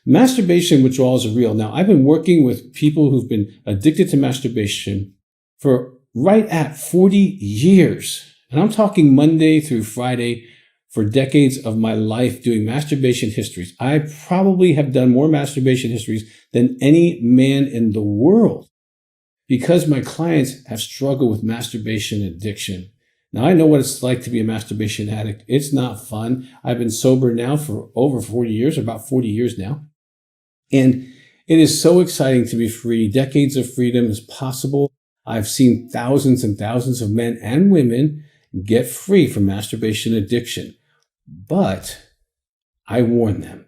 Masturbation withdrawals are real. Now, I've been working with people who've been addicted to masturbation for right at 40 years. And I'm talking Monday through Friday for decades of my life doing masturbation histories. I probably have done more masturbation histories than any man in the world because my clients have struggled with masturbation addiction. Now, I know what it's like to be a masturbation addict. It's not fun. I've been sober now for over 40 years, about 40 years now. And it is so exciting to be free. Decades of freedom is possible. I've seen thousands and thousands of men and women get free from masturbation addiction. But I warn them.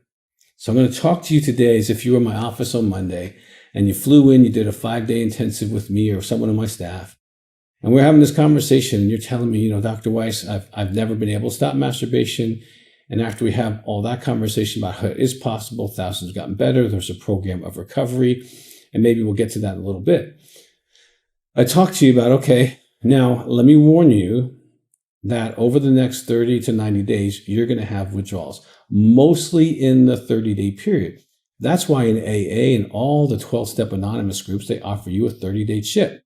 So I'm going to talk to you today as if you were in my office on Monday and you flew in, you did a 5-day intensive with me or someone on my staff. And we're having this conversation and you're telling me, Dr. Weiss, I've never been able to stop masturbation. And after we have all that conversation about how it is possible, thousands have gotten better, there's a program of recovery, and maybe we'll get to that in a little bit. I talked to you about, okay, now let me warn you that over the next 30 to 90 days, you're going to have withdrawals, mostly in the 30-day period. That's why in AA and all the 12-step anonymous groups, they offer you a 30-day chip.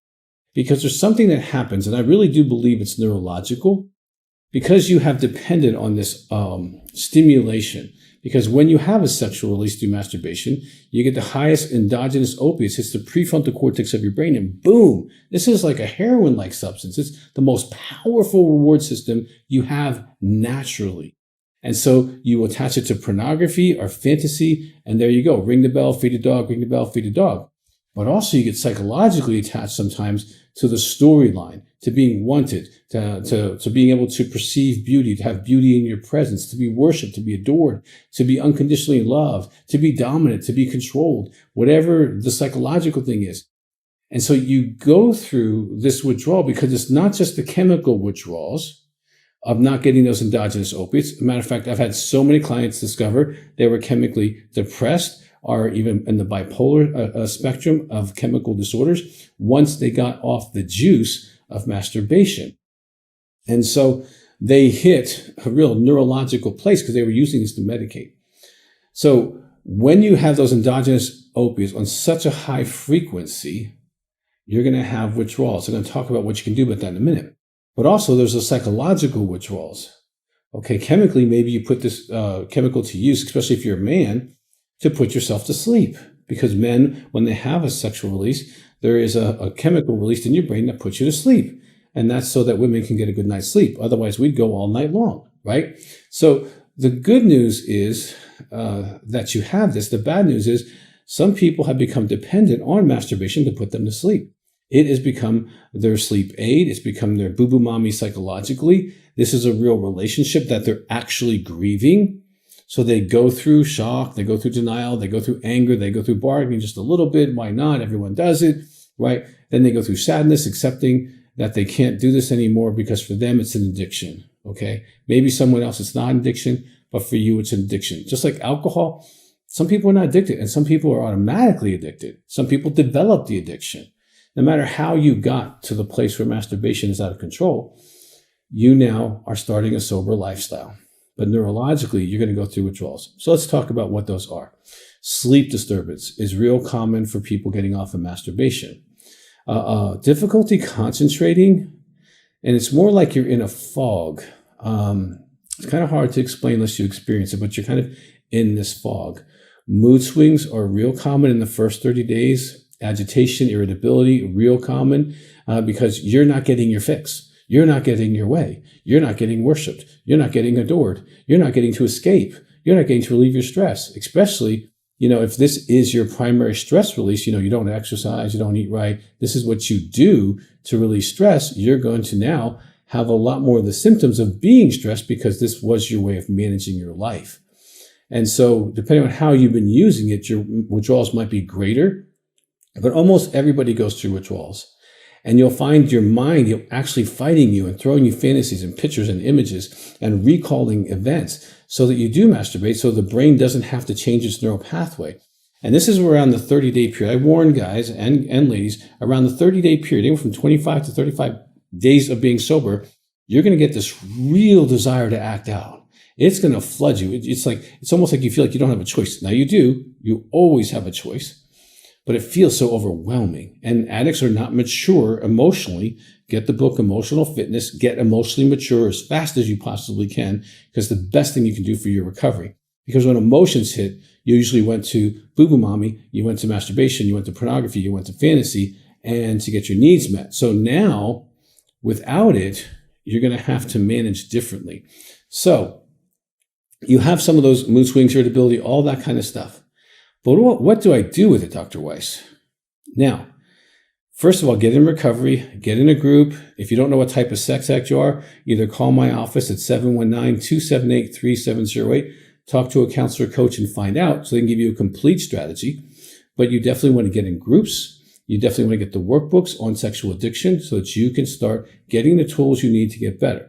Because there's something that happens, and I really do believe it's neurological, because you have depended on this stimulation. Because when you have a sexual release through masturbation, you get the highest endogenous opiates. It's the prefrontal cortex of your brain, and boom, this is like a heroin-like substance. It's the most powerful reward system you have naturally. And so you attach it to pornography or fantasy, and there you go. Ring the bell, feed a dog, ring the bell, feed a dog. But also you get psychologically attached sometimes to the storyline, to being wanted, to being able to perceive beauty, to have beauty in your presence, to be worshiped, to be adored, to be unconditionally loved, to be dominant, to be controlled, whatever the psychological thing is. And so you go through this withdrawal because it's not just the chemical withdrawals of not getting those endogenous opiates. As a matter of fact, I've had so many clients discover they were chemically depressed, or even in the bipolar spectrum of chemical disorders, once they got off the juice of masturbation. And so they hit a real neurological place because they were using this to medicate. So when you have those endogenous opiates on such a high frequency, you're going to have withdrawals. I'm going to talk about what you can do about that in a minute. But also there's the psychological withdrawals. Okay, chemically, maybe you put this chemical to use, especially if you're a man, to put yourself to sleep. Because men, when they have a sexual release, there is a chemical released in your brain that puts you to sleep. And that's so that women can get a good night's sleep. Otherwise, we'd go all night long, right? So the good news is that you have this. The bad news is some people have become dependent on masturbation to put them to sleep. It has become their sleep aid. It's become their boo-boo mommy psychologically. This is a real relationship that they're actually grieving. So they go through shock, they go through denial, they go through anger, they go through bargaining just a little bit. Why not? Everyone does it, right? Then they go through sadness, accepting that they can't do this anymore because for them it's an addiction, okay? Maybe someone else it's not an addiction, but for you it's an addiction. Just like alcohol, some people are not addicted and some people are automatically addicted. Some people develop the addiction. No matter how you got to the place where masturbation is out of control, you now are starting a sober lifestyle. But neurologically, you're going to go through withdrawals. So let's talk about what those are. Sleep disturbance is real common for people getting off of masturbation. Difficulty concentrating, and it's more like you're in a fog. It's kind of hard to explain unless you experience it, but you're kind of in this fog. Mood swings are real common in the first 30 days. Agitation, irritability, real common because you're not getting your fix. You're not getting your way. You're not getting worshiped. You're not getting adored. You're not getting to escape. You're not getting to relieve your stress, especially, if this is your primary stress release, you don't exercise, you don't eat right. This is what you do to release stress. You're going to now have a lot more of the symptoms of being stressed because this was your way of managing your life. And so depending on how you've been using it, your withdrawals might be greater, but almost everybody goes through withdrawals. And you'll find your mind actually fighting you and throwing you fantasies and pictures and images and recalling events so that you do masturbate so the brain doesn't have to change its neural pathway. And this is around the 30-day period. I warn guys and ladies, around the 30-day period, anywhere from 25 to 35 days of being sober, you're going to get this real desire to act out. It's going to flood you. It's almost like you feel like you don't have a choice. Now you do. You always have a choice, but it feels so overwhelming. And addicts are not mature emotionally. Get the book, Emotional Fitness. Get emotionally mature as fast as you possibly can, because the best thing you can do for your recovery. Because when emotions hit, you usually went to boo-boo mommy, you went to masturbation, you went to pornography, you went to fantasy, and to get your needs met. So now, without it, you're going to have to manage differently. So you have some of those mood swings, irritability, all that kind of stuff. But what do I do with it, Dr. Weiss? Now, first of all, get in recovery, get in a group. If you don't know what type of sex addict you are, either call my office at 719-278-3708, talk to a counselor, coach, and find out so they can give you a complete strategy. But you definitely want to get in groups. You definitely want to get the workbooks on sexual addiction so that you can start getting the tools you need to get better.